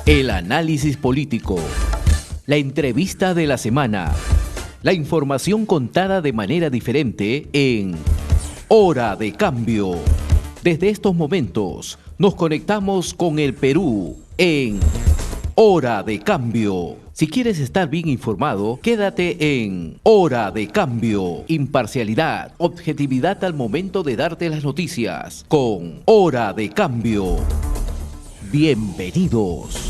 El análisis político, la entrevista de la semana, la información contada de manera diferente en Hora de Cambio. Desde estos momentos nos conectamos con el Perú en Hora de Cambio. Si quieres estar bien informado, quédate en Hora de Cambio. Imparcialidad, objetividad al momento de darte las noticias con Hora de Cambio. Bienvenidos.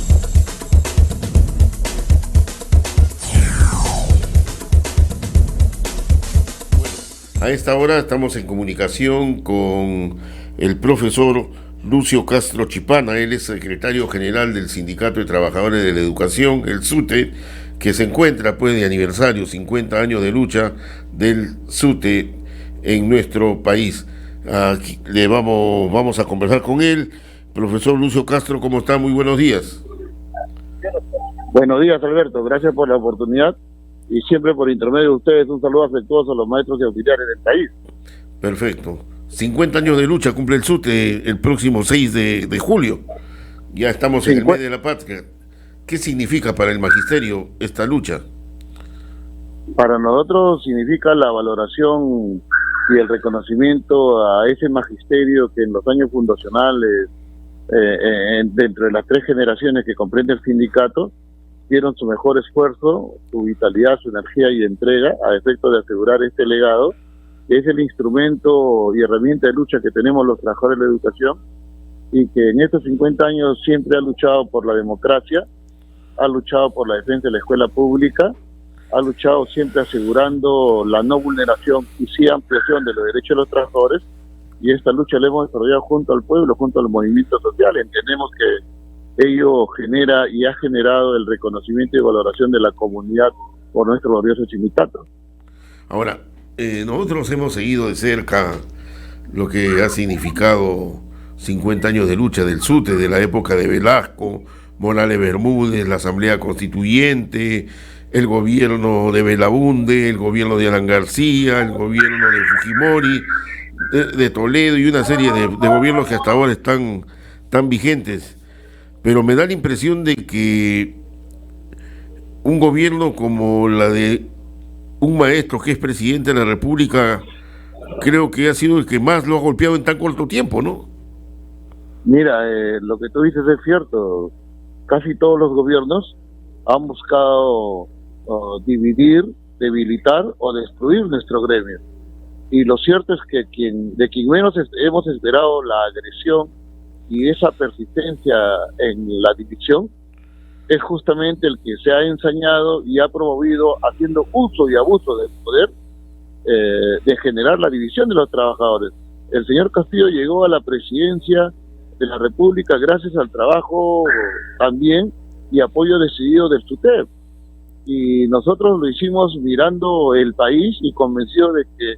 A esta hora estamos en comunicación con el profesor Lucio Castro Chipana. Él es secretario general del Sindicato de Trabajadores de la Educación, el SUTE, que se encuentra pues de aniversario, 50 años de lucha del SUTE en nuestro país. Aquí vamos a conversar con él. Profesor Lucio Castro, ¿cómo está? Muy buenos días. Buenos días, Alberto. Gracias por la oportunidad y siempre por intermedio de ustedes un saludo afectuoso a los maestros y auxiliares del país. Perfecto. 50 años de lucha cumple el SUTE el próximo 6 de julio. Ya estamos en el mes de la patria. ¿Qué significa para el magisterio esta lucha? Para nosotros significa la valoración y el reconocimiento a ese magisterio que en los años fundacionales, dentro de las 3 generaciones que comprende el sindicato, dieron su mejor esfuerzo, su vitalidad, su energía y entrega a efecto de asegurar este legado, que es el instrumento y herramienta de lucha que tenemos los trabajadores de la educación, y que en estos 50 años siempre ha luchado por la democracia, ha luchado por la defensa de la escuela pública, ha luchado siempre asegurando la no vulneración y sí ampliación de los derechos de los trabajadores, y esta lucha la hemos desarrollado junto al pueblo, junto al movimiento social. Entendemos que ello genera y ha generado el reconocimiento y valoración de la comunidad por nuestro glorioso sindicato. Ahora, nosotros hemos seguido de cerca lo que ha significado 50 años de lucha del SUTE, de la época de Velasco, Morales Bermúdez, la Asamblea Constituyente, el gobierno de Belaunde, el gobierno de Alan García, el gobierno de Fujimori, de Toledo y una serie de gobiernos que hasta ahora están vigentes. Pero me da la impresión de que un gobierno como la de un maestro que es presidente de la República, creo que ha sido el que más lo ha golpeado en tan corto tiempo, ¿no? Mira, lo que tú dices es cierto. Casi todos los gobiernos han buscado dividir, debilitar o destruir nuestro gremio. Y lo cierto es que de quien menos hemos esperado la agresión y esa persistencia en la división es justamente el que se ha ensañado y ha promovido, haciendo uso y abuso del poder, de generar la división de los trabajadores. El señor Castillo llegó a la presidencia de la República gracias al trabajo también y apoyo decidido del SUTEP. Y nosotros lo hicimos mirando el país y convencidos de que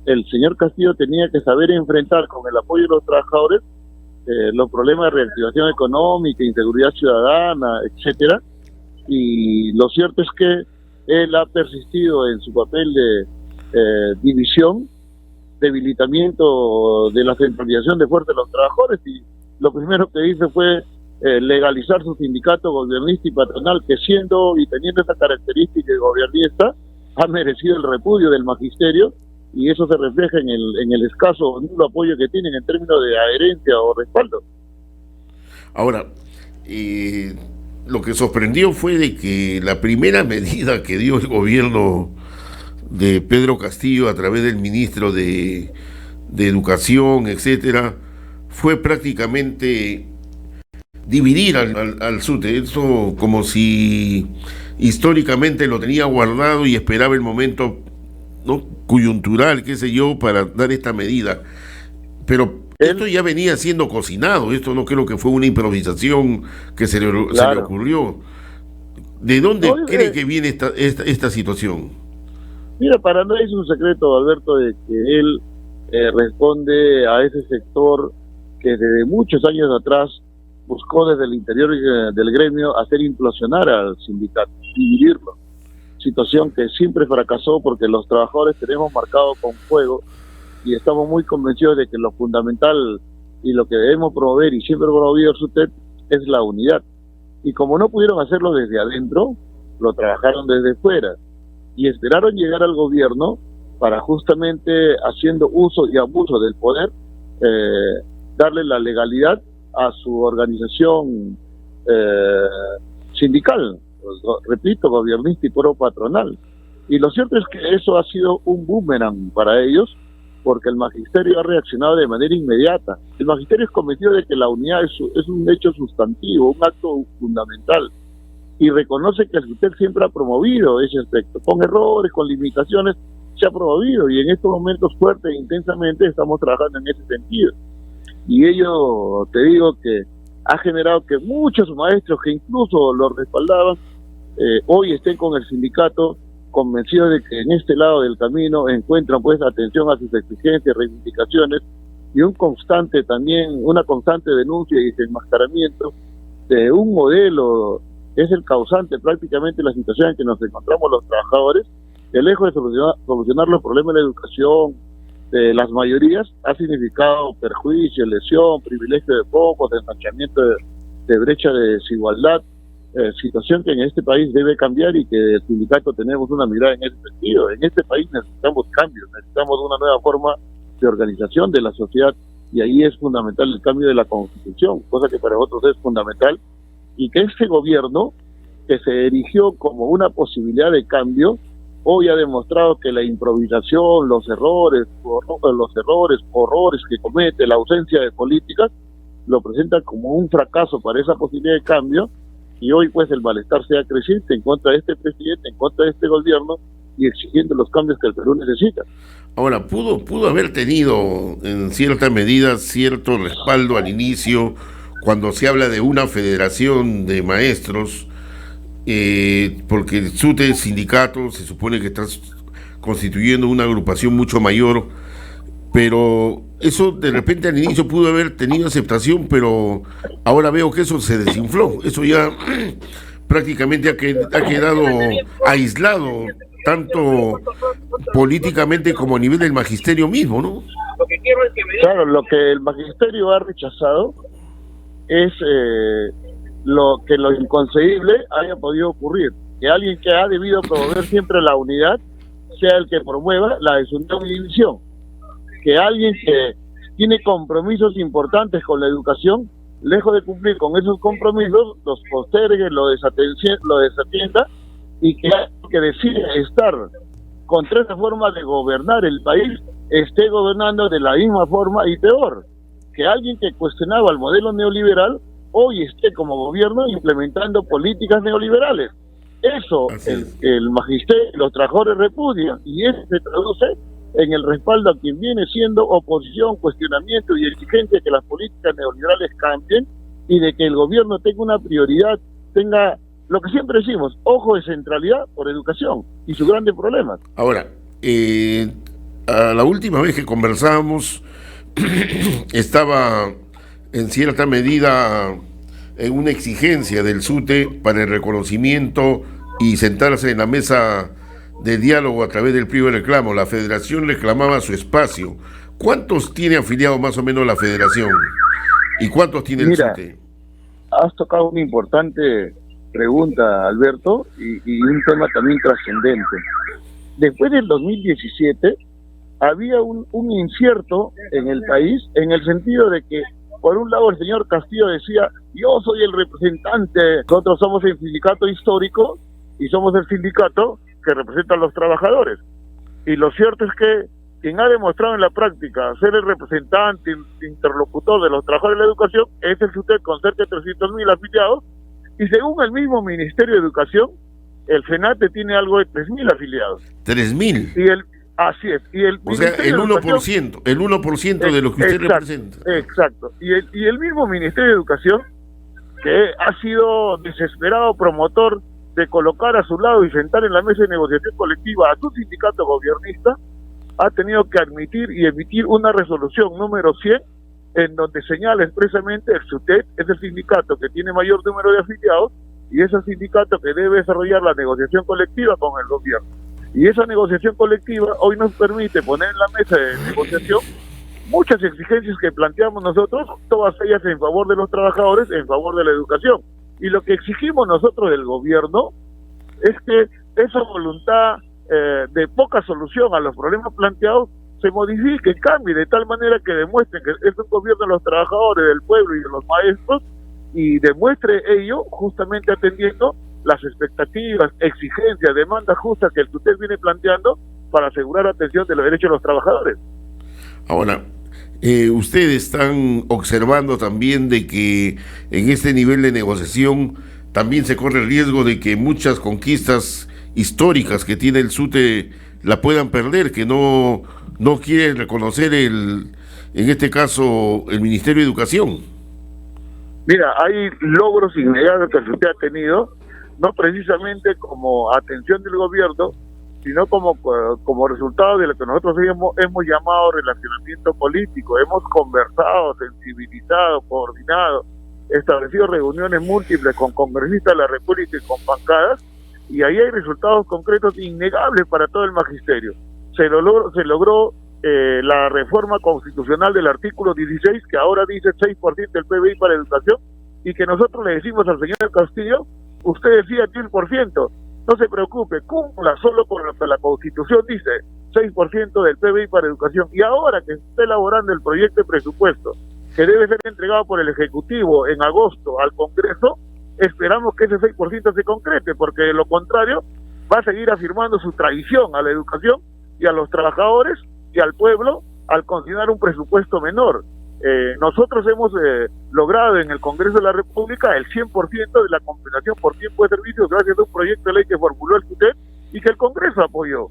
el señor Castillo tenía que saber enfrentar con el apoyo de los trabajadores los problemas de reactivación económica, inseguridad ciudadana, etcétera. Y lo cierto es que él ha persistido en su papel de división, debilitamiento de la centralización de fuerza de los trabajadores, y lo primero que hizo fue legalizar su sindicato gobernista y patronal, que siendo y teniendo esa característica gobernista ha merecido el repudio del magisterio, y eso se refleja en el escaso o nulo apoyo que tienen en términos de adherencia o respaldo. Ahora, lo que sorprendió fue de que la primera medida que dio el gobierno de Pedro Castillo a través del ministro de Educación, etcétera, fue prácticamente dividir al SUTE. Eso como si históricamente lo tenía guardado y esperaba el momento, ¿no?, coyuntural, qué sé yo, para dar esta medida. Pero esto ya venía siendo cocinado, esto no creo que fue una improvisación que se le ocurrió. ¿De dónde cree que viene esta situación? Mira, para nadie es un secreto, Alberto, de que él responde a ese sector que desde muchos años atrás buscó desde el interior del gremio hacer implosionar al sindicato, dividirlo. Situación que siempre fracasó porque los trabajadores tenemos marcado con fuego y estamos muy convencidos de que lo fundamental y lo que debemos promover y siempre promovido el SUTEP es la unidad. Y como no pudieron hacerlo desde adentro, lo trabajaron desde fuera y esperaron llegar al gobierno para justamente, haciendo uso y abuso del poder, darle la legalidad a su organización sindical, repito, gobernista y pro-patronal. Y lo cierto es que eso ha sido un boomerang para ellos, porque el magisterio ha reaccionado de manera inmediata. El magisterio es convencido de que la unidad es un hecho sustantivo, un acto fundamental, y reconoce que el SUTEP siempre ha promovido ese aspecto, con errores, con limitaciones, se ha promovido, y en estos momentos fuerte e intensamente estamos trabajando en ese sentido. Y ello, te digo, que ha generado que muchos maestros que incluso lo respaldaban, hoy estén con el sindicato, convencidos de que en este lado del camino encuentran pues atención a sus exigencias, reivindicaciones, y una constante denuncia y desenmascaramiento de un modelo que es el causante prácticamente de la situación en que nos encontramos los trabajadores, que lejos de solucionar los problemas de la educación de las mayorías, ha significado perjuicio, lesión, privilegio de pocos, ensanchamiento de brecha de desigualdad, situación que en este país debe cambiar, y que el sindicato tenemos una mirada en ese sentido. En este país necesitamos cambios, necesitamos una nueva forma de organización de la sociedad, y ahí es fundamental el cambio de la Constitución, cosa que para nosotros es fundamental, y que este gobierno, que se erigió como una posibilidad de cambio, hoy ha demostrado que la improvisación, los errores que comete, la ausencia de políticas, lo presenta como un fracaso para esa posibilidad de cambio. Y hoy pues el malestar sea creciente en contra de este presidente, en contra de este gobierno, y exigiendo los cambios que el Perú necesita. Ahora, pudo haber tenido en cierta medida cierto respaldo al inicio, cuando se habla de una federación de maestros, porque el SUTE, sindicato, se supone que está constituyendo una agrupación mucho mayor, pero eso de repente al inicio pudo haber tenido aceptación, pero ahora veo que eso se desinfló, eso ya prácticamente ha quedado aislado, tanto políticamente como a nivel del magisterio mismo, ¿no? Claro, lo que el magisterio ha rechazado es lo inconcebible haya podido ocurrir, que alguien que ha debido promover siempre la unidad sea el que promueva la desunión y división, que alguien que tiene compromisos importantes con la educación, lejos de cumplir con esos compromisos, los postergue, lo desatienda, y que decide estar contra esa forma de gobernar el país, esté gobernando de la misma forma y peor, que alguien que cuestionaba el modelo neoliberal hoy esté como gobierno implementando políticas neoliberales. Eso el magisterio, los trabajadores repudian, y eso se traduce en el respaldo a quien viene siendo oposición, cuestionamiento y exigencia de que las políticas neoliberales cambien, y de que el gobierno tenga una prioridad, tenga lo que siempre decimos, ojo de centralidad por educación y sus grandes problemas. Ahora, a la última vez que conversábamos, estaba en cierta medida en una exigencia del SUTE para el reconocimiento y sentarse en la mesa de diálogo a través del pliego de reclamo. La federación reclamaba su espacio. ¿Cuántos tiene afiliados más o menos la federación? ¿Y cuántos tiene el SUTE? Has tocado una importante pregunta, Alberto, y un tema también trascendente. Después del 2017 había un incierto en el país, en el sentido de que, por un lado, el señor Castillo decía: yo soy el representante, nosotros somos el sindicato histórico y somos el sindicato que representa a los trabajadores. Y lo cierto es que quien ha demostrado en la práctica ser el representante, interlocutor de los trabajadores de la educación, es el SUTEP, con cerca de 300.000 afiliados, y según el mismo Ministerio de Educación, el FENATE tiene algo de 3.000 afiliados. ¿3.000? Así es. Y el o sea, el 1% de lo que usted representa. Exacto. Y el mismo Ministerio de Educación, que ha sido desesperado promotor de colocar a su lado y sentar en la mesa de negociación colectiva a su sindicato gobernista, ha tenido que admitir y emitir una resolución número 100, en donde señala expresamente el SUTEP es el sindicato que tiene mayor número de afiliados, y es el sindicato que debe desarrollar la negociación colectiva con el gobierno. Y esa negociación colectiva hoy nos permite poner en la mesa de negociación muchas exigencias que planteamos nosotros, todas ellas en favor de los trabajadores, en favor de la educación. Y lo que exigimos nosotros del gobierno es que esa voluntad de poca solución a los problemas planteados se modifique, cambie, de tal manera que demuestre que es un gobierno de los trabajadores, del pueblo y de los maestros, y demuestre ello justamente atendiendo las expectativas, exigencias, demandas justas que el TUTEL viene planteando para asegurar atención de los derechos de los trabajadores. Ahora, ustedes están observando también de que en este nivel de negociación también se corre el riesgo de que muchas conquistas históricas que tiene el SUTE la puedan perder, que no quiere reconocer en este caso el Ministerio de Educación. Mira, hay logros innegables que el SUTE ha tenido, no precisamente como atención del gobierno, sino como resultado de lo que nosotros hemos llamado relacionamiento político. Hemos conversado, sensibilizado, coordinado, establecido reuniones múltiples con congresistas de la República y con bancadas, y ahí hay resultados concretos innegables para todo el magisterio. Se logró la reforma constitucional del artículo 16, que ahora dice 6% del PBI para educación, y que nosotros le decimos al señor Castillo, usted decía 10%, no se preocupe, cumpla solo con lo que la Constitución dice, 6% del PBI para educación. Y ahora que se está elaborando el proyecto de presupuesto, que debe ser entregado por el Ejecutivo en agosto al Congreso, esperamos que ese 6% se concrete, porque de lo contrario va a seguir afirmando su traición a la educación y a los trabajadores y al pueblo al consignar un presupuesto menor. Nosotros hemos logrado en el Congreso de la República el 100% de la compensación por tiempo de servicio gracias a un proyecto de ley que formuló el SUTEP y que el Congreso apoyó.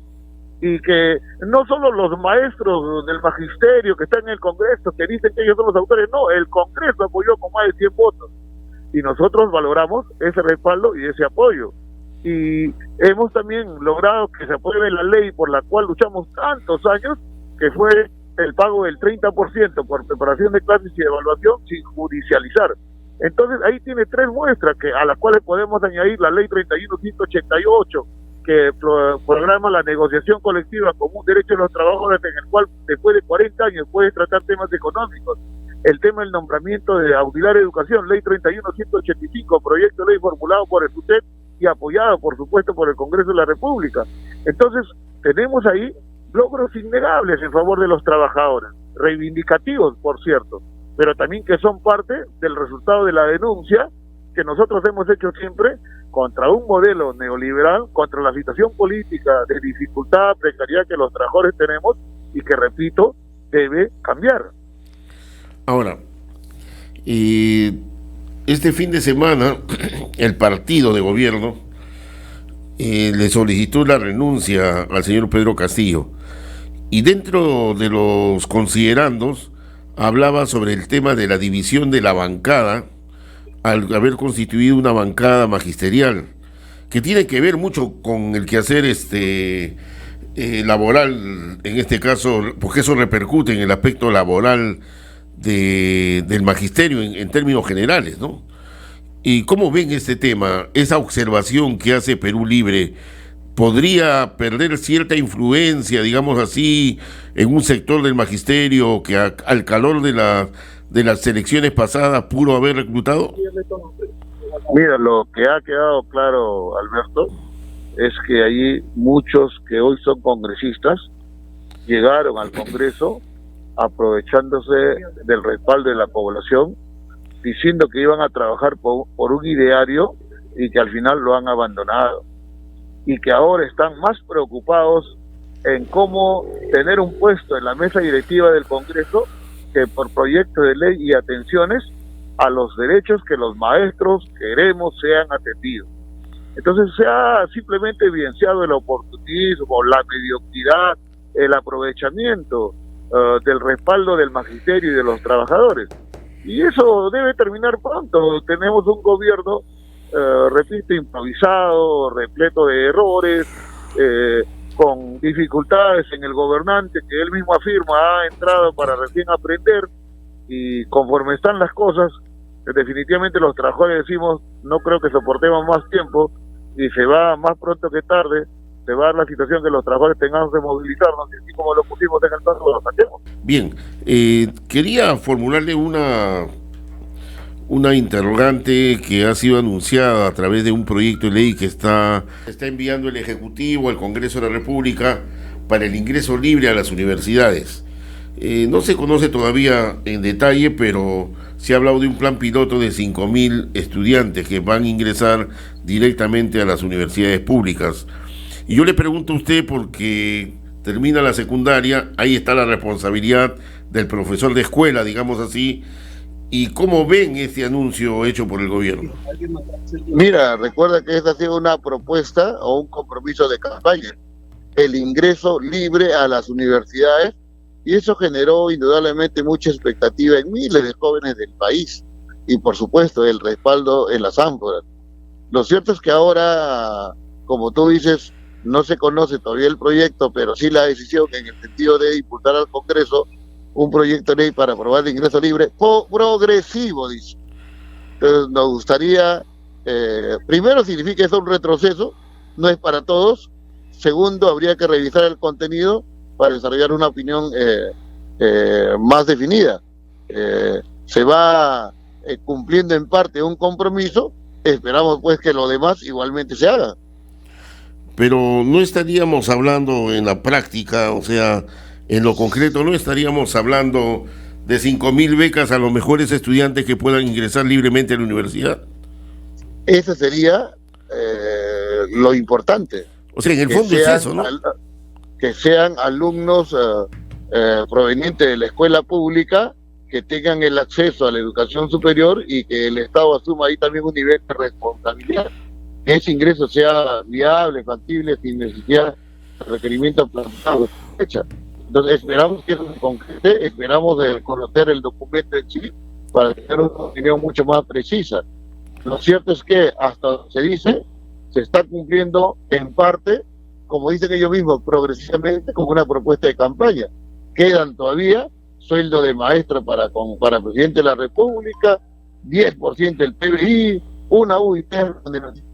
Y que no solo los maestros del magisterio que están en el Congreso, que dicen que ellos son los autores, no, el Congreso apoyó con más de 100 votos. Y nosotros valoramos ese respaldo y ese apoyo. Y hemos también logrado que se apruebe la ley por la cual luchamos tantos años, que fue el pago del 30% por preparación de clases y evaluación sin judicializar. Entonces ahí tiene tres muestras a las cuales podemos añadir la ley 31.188, que programa la negociación colectiva como un derecho de los trabajadores, en el cual después de 40 años puedes tratar temas económicos. El tema del nombramiento de auxiliar de educación, ley 31.185, proyecto de ley formulado por el SUTEP y apoyado, por supuesto, por el Congreso de la República. Entonces, tenemos ahí logros innegables en favor de los trabajadores, reivindicativos, por cierto, pero también que son parte del resultado de la denuncia que nosotros hemos hecho siempre contra un modelo neoliberal, contra la situación política de dificultad, precariedad que los trabajadores tenemos y que, repito, debe cambiar. Ahora, este fin de semana el partido de gobierno le solicitó la renuncia al señor Pedro Castillo, y dentro de los considerandos hablaba sobre el tema de la división de la bancada al haber constituido una bancada magisterial, que tiene que ver mucho con el quehacer laboral, en este caso, porque eso repercute en el aspecto laboral del magisterio en términos generales, ¿no? ¿Y cómo ven este tema, esa observación que hace Perú Libre? ¿Podría perder cierta influencia, digamos así, en un sector del magisterio que al calor de las elecciones pasadas pudo haber reclutado? Mira, lo que ha quedado claro, Alberto, es que allí muchos que hoy son congresistas llegaron al Congreso aprovechándose del respaldo de la población, diciendo que iban a trabajar por un ideario y que al final lo han abandonado, y que ahora están más preocupados en cómo tener un puesto en la mesa directiva del Congreso que por proyectos de ley y atenciones a los derechos que los maestros queremos sean atendidos. Entonces se ha simplemente evidenciado el oportunismo, la mediocridad, el aprovechamiento del respaldo del magisterio y de los trabajadores. Y eso debe terminar pronto. Tenemos un gobierno, repito, improvisado, repleto de errores, con dificultades en el gobernante, que él mismo afirma ha entrado para recién aprender, y conforme están las cosas, definitivamente los trabajadores decimos, no creo que soportemos más tiempo, y se va más pronto que tarde, se va a dar la situación que los trabajadores tengamos que movilizarnos, y así como lo pusimos en el paso, lo saquemos. Bien, quería formularle una una interrogante que ha sido anunciada a través de un proyecto de ley que está enviando el Ejecutivo al Congreso de la República para el ingreso libre a las universidades. No se conoce todavía en detalle, pero se ha hablado de un plan piloto de 5.000 estudiantes que van a ingresar directamente a las universidades públicas. Y yo le pregunto a usted, porque termina la secundaria, ahí está la responsabilidad del profesor de escuela, digamos así, y cómo ven este anuncio hecho por el gobierno. Mira, recuerda que esta ha sido una propuesta o un compromiso de campaña, el ingreso libre a las universidades, y eso generó indudablemente mucha expectativa en miles de jóvenes del país, y por supuesto el respaldo en las ánforas. Lo cierto es que ahora, como tú dices, no se conoce todavía el proyecto, pero sí la decisión en el sentido de impulsar al Congreso un proyecto de ley para aprobar el ingreso libre progresivo, dice. Entonces nos gustaría, primero significa eso un retroceso, no es para todos. Segundo, habría que revisar el contenido para desarrollar una opinión más definida. Se va cumpliendo en parte un compromiso, esperamos pues que lo demás igualmente se haga. Pero no estaríamos hablando en la práctica, o sea, en lo concreto, no estaríamos hablando de 5.000 becas a los mejores estudiantes que puedan ingresar libremente a la universidad. Ese sería lo importante. O sea, en el fondo es eso, ¿no? Que sean alumnos provenientes de la escuela pública, que tengan el acceso a la educación superior y que el Estado asuma ahí también un nivel de responsabilidad. Que ese ingreso sea viable, factible, sin necesidad de requerimientos planteados. Entonces esperamos que eso se concrete, esperamos conocer el documento en sí para tener una opinión mucho más precisa. Lo cierto es que hasta donde se dice, se está cumpliendo en parte, como dicen ellos mismos, progresivamente, como una propuesta de campaña. Quedan todavía sueldo de maestra para presidente de la República, 10% del PBI, una UIT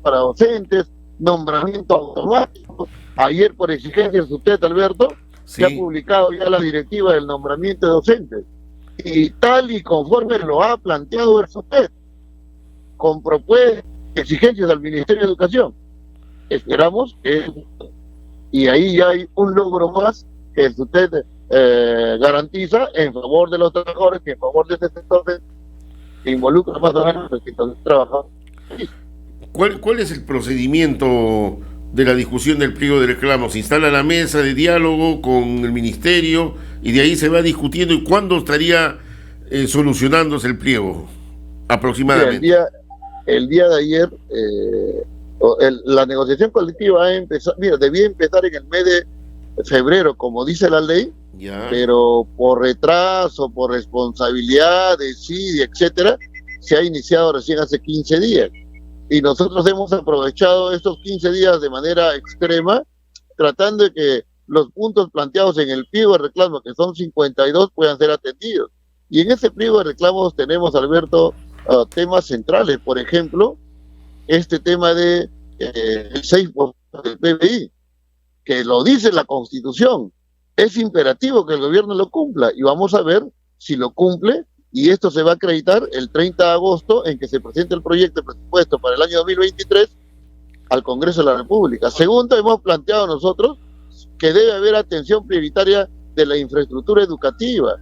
para docentes, nombramiento automático. Ayer, por exigencia de usted, Alberto, sí, se ha publicado ya la directiva del nombramiento de docentes. Y tal y conforme lo ha planteado el SUTED, con propuestas, exigencias al Ministerio de Educación. Esperamos que, y ahí ya hay un logro más que el SUTED garantiza en favor de los trabajadores y en favor de este sector que involucra más o menos los que están trabajando. ¿Cuál es el procedimiento de la discusión del pliego de reclamos? Se instala la mesa de diálogo con el ministerio y de ahí se va discutiendo. ¿Y cuándo estaría solucionándose el pliego aproximadamente? Mira, el día de ayer la negociación colectiva debía empezar en el mes de febrero, como dice la ley, ya, pero por retraso, por responsabilidad, desidia, etcétera, se ha iniciado recién hace 15 días. Y nosotros hemos aprovechado estos 15 días de manera extrema, tratando de que los puntos planteados en el pliego de reclamos, que son 52, puedan ser atendidos. Y en ese pliego de reclamos tenemos, Alberto, temas centrales. Por ejemplo, este tema de el 6% del PBI, que lo dice la Constitución. Es imperativo que el gobierno lo cumpla y vamos a ver si lo cumple, y esto se va a acreditar el 30 de agosto en que se presente el proyecto de presupuesto para el año 2023 al Congreso de la República. Segundo, hemos planteado nosotros que debe haber atención prioritaria de la infraestructura educativa,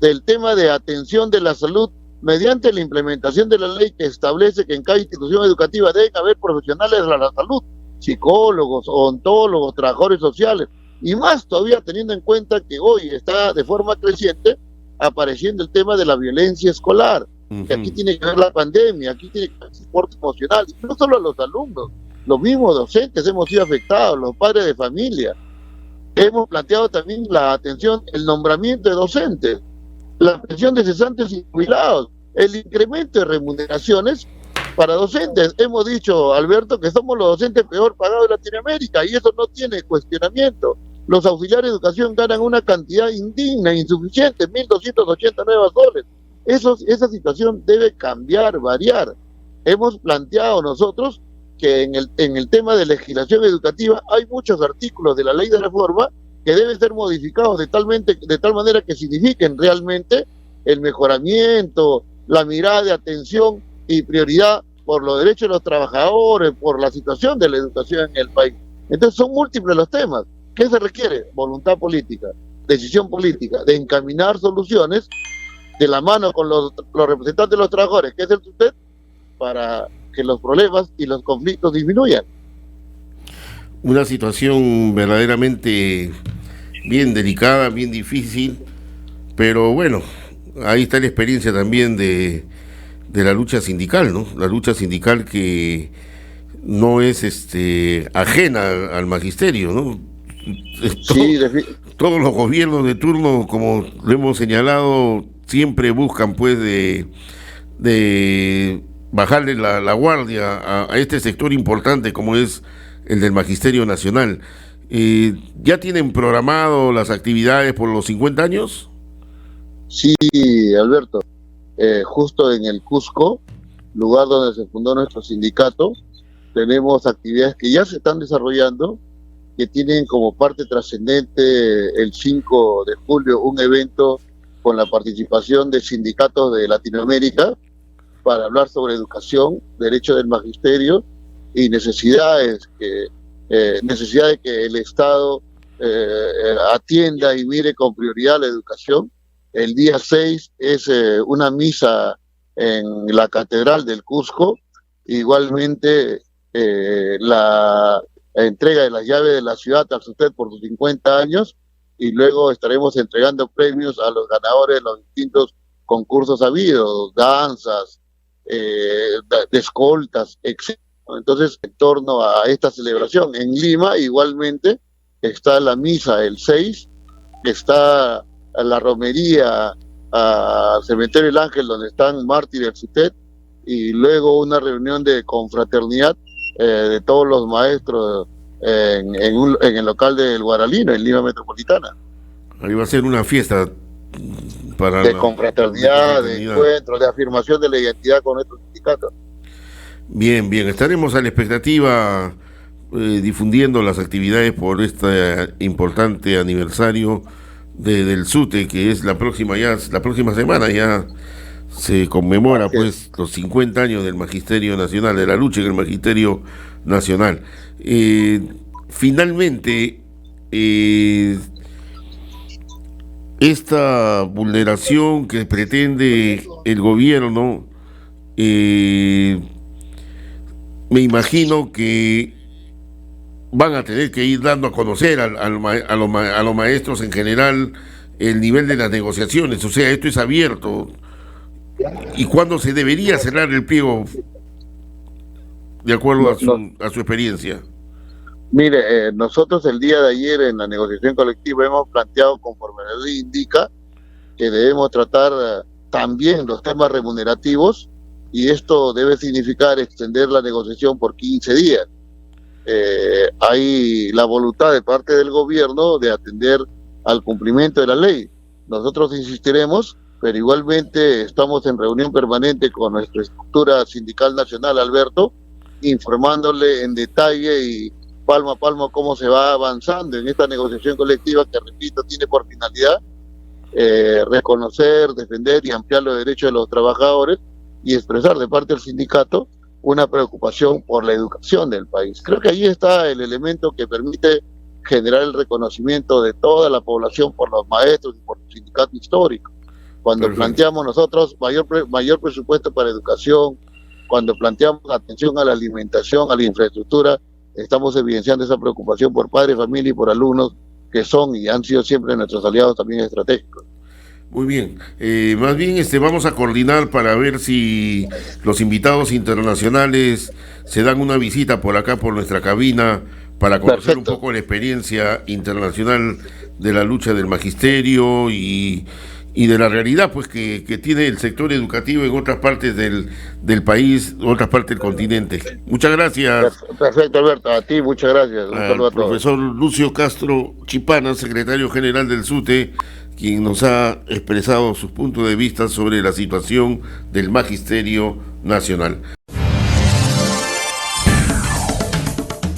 del tema de atención de la salud, mediante la implementación de la ley que establece que en cada institución educativa deben haber profesionales de la salud, psicólogos, odontólogos, trabajadores sociales, y más todavía teniendo en cuenta que hoy está de forma creciente apareciendo el tema de la violencia escolar, que aquí tiene que ver la pandemia, aquí tiene que haber soporte emocional, y no solo a los alumnos, los mismos docentes hemos sido afectados, los padres de familia. Hemos planteado también la atención, el nombramiento de docentes, la pensión de cesantes y jubilados, el incremento de remuneraciones para docentes. Hemos dicho, Alberto, que somos los docentes peor pagados de Latinoamérica, y eso no tiene cuestionamiento. Los auxiliares de educación ganan una cantidad indigna, insuficiente, $1.289. Esa situación debe cambiar, variar. Hemos planteado nosotros que en el tema de legislación educativa hay muchos artículos de la ley de reforma que deben ser modificados de tal manera que signifiquen realmente el mejoramiento, la mirada de atención y prioridad por los derechos de los trabajadores, por la situación de la educación en el país. Entonces son múltiples los temas. ¿Qué se requiere? Voluntad política, decisión política, de encaminar soluciones de la mano con los representantes de los trabajadores, que es el SUTEP, para que los problemas y los conflictos disminuyan. Una situación verdaderamente bien delicada, bien difícil, pero bueno, ahí está la experiencia también de la lucha sindical, ¿no? La lucha sindical que no es ajena al magisterio, ¿no? Sí, todos los gobiernos de turno, como lo hemos señalado, siempre buscan pues de bajarle la guardia a este sector importante como es el del Magisterio Nacional. ¿Ya tienen programado las actividades por los 50 años? Sí, Alberto. Justo en el Cusco, lugar donde se fundó nuestro sindicato, tenemos actividades que ya se están desarrollando, que tienen como parte trascendente el 5 de julio un evento con la participación de sindicatos de Latinoamérica para hablar sobre educación, derecho del magisterio y necesidad de que el Estado atienda y mire con prioridad la educación. El día 6 es una misa en la Catedral del Cusco, igualmente la entrega de las llaves de la ciudad al SUTEP por sus 50 años, y luego estaremos entregando premios a los ganadores de los distintos concursos habidos, danzas, de escoltas, etc. Entonces, en torno a esta celebración en Lima, igualmente está la misa el 6, está la romería al Cementerio del Ángel, donde están mártires del SUTEP, y luego una reunión de confraternidad de todos los maestros en el local del Guaralino, en Lima Metropolitana. Ahí va a ser una fiesta para de confraternidad, de encuentro, de afirmación de la identidad con nuestro sindicato. Bien, estaremos a la expectativa difundiendo las actividades por este importante aniversario del SUTE, que es la próxima semana ya se conmemora pues los 50 años del Magisterio Nacional, de la lucha en el Magisterio Nacional. Finalmente, esta vulneración que pretende el gobierno, me imagino que van a tener que ir dando a conocer a los maestros en general el nivel de las negociaciones, o sea, esto es abierto. ¿Y cuándo se debería cerrar el pliego, de acuerdo a su experiencia? Mire, nosotros el día de ayer en la negociación colectiva hemos planteado, conforme la ley indica, que debemos tratar también los temas remunerativos, y esto debe significar extender la negociación por 15 días. Hay la voluntad de parte del gobierno de atender al cumplimiento de la ley. Nosotros insistiremos, pero igualmente estamos en reunión permanente con nuestra estructura sindical nacional, Alberto, informándole en detalle y palmo a palmo cómo se va avanzando en esta negociación colectiva que, repito, tiene por finalidad reconocer, defender y ampliar los derechos de los trabajadores y expresar de parte del sindicato una preocupación por la educación del país. Creo que ahí está el elemento que permite generar el reconocimiento de toda la población por los maestros y por el sindicato histórico. Cuando planteamos nosotros mayor presupuesto para educación, cuando planteamos atención a la alimentación, a la infraestructura, estamos evidenciando esa preocupación por padres, familia y por alumnos que son y han sido siempre nuestros aliados también estratégicos. Muy bien, más bien vamos a coordinar para ver si los invitados internacionales se dan una visita por acá, por nuestra cabina, para conocer un poco la experiencia internacional de la lucha del magisterio y de la realidad pues que tiene el sector educativo en otras partes del país, otras partes del continente. Muchas gracias. Perfecto, Alberto, a ti muchas gracias. Un saludo a todos. Profesor Lucio Castro Chipana, secretario general del SUTE, quien nos ha expresado sus puntos de vista sobre la situación del Magisterio Nacional.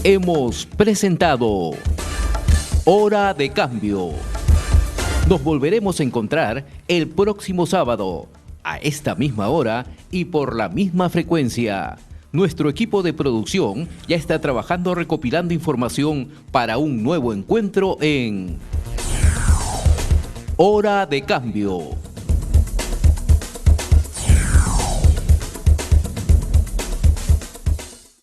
Hemos presentado Hora de Cambio. Nos volveremos a encontrar el próximo sábado a esta misma hora y por la misma frecuencia. Nuestro equipo de producción ya está trabajando recopilando información para un nuevo encuentro en Hora de Cambio.